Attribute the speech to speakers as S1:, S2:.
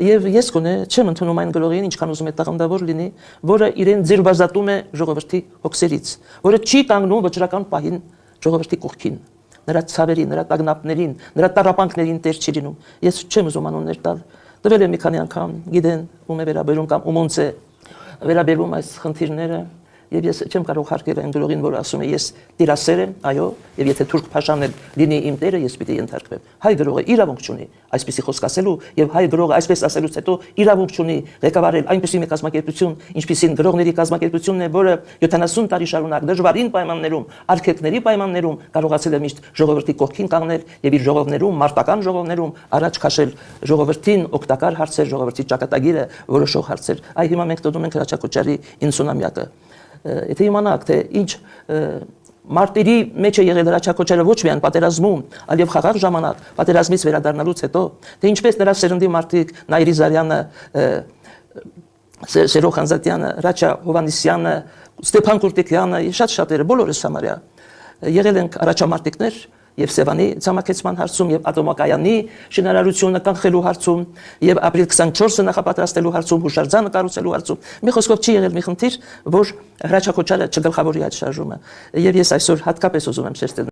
S1: Եվ ես գոնե չեմ ընդունում այն գրողին, ինչքան ուզում է տաղանդավոր լինի, որը իրեն ձերբազատում է ժողովրդի հոգսերից, որը չի կանգնում վճռական պահին ժողովրդի կողքին, նրա ցավերին, նրա տագնապներին, նրա տառապանքներին տեր չի լինում։ Ես չեմ ուզում անուններ տալ, տվել եմ մի քանի անգամ, գիտեն ում է վերաբերում կամ ումոնց է վերաբերում այս խնդիրները։ Եվ ես չեմ կարող հարգել այն գրողին, որը ասում է ես տիրասեր եմ, այո, եւ եթե թուրք փաշան լինի իմ տերը, ես պիտի ենթարկվեմ։ Հայ գրողը իրավունք ունի այսպիսի խոսք ասելու, եւ հայ գրողը այսպես ասելուց հետո իրավունք ունի ղեկավարել այնպիսի մի կազմակերպություն, ինչպիսին գրողների կազմակերպությունն է, որը 70 տարի շարունակ դժվարին պայմաններում, արգելքների պայմաններում կարողացել է միշտ ժողովրդի կողքին կանգնել եւ իր ժողովներում, մարտական ժողովներում առաջ քաշել ժողովրդին օգտակար հարցեր, ժողովրդի ճակատագիրը որոշող հարցեր։ Այ հիմա մենք դնում ենք Հրաչյա Քոչարի 90-ամյակը։ Եթե իմանաք, թե ինչ մարտերի մեջ է եղել Հրաչյա Քոչարը ոչ միայն պատերազմում, այլև խաղաղ ժամանակ պատերազմից վերադառնալուց հետո, թե ինչպես նրա սերնդի մարդիկ Նայիրի Զարյանը, Սերո Խանզատյանը, Հրաչյա Հովհաննիսյանը, Ստեփան Կուրտիկյանը, շատ-շատերը, բոլորս համարյա եղել ենք առաջամարտիկներ եւ Սևանի ցամաքեցման հարցում եւ ատոմակայանի շինարարությունը կանխելու հարցում եւ ապրիլ 24-ը նախապատրաստելու հարցում, հուշարձանը կառուցելու հարցում։ Մի խոսքով չի եղել մի խնդիր, որ Հրաչյա Քոչարը չգլխավորի այդ շարժումը։ Եվ ես այսօր հատկապես ուզում եմ շեշտել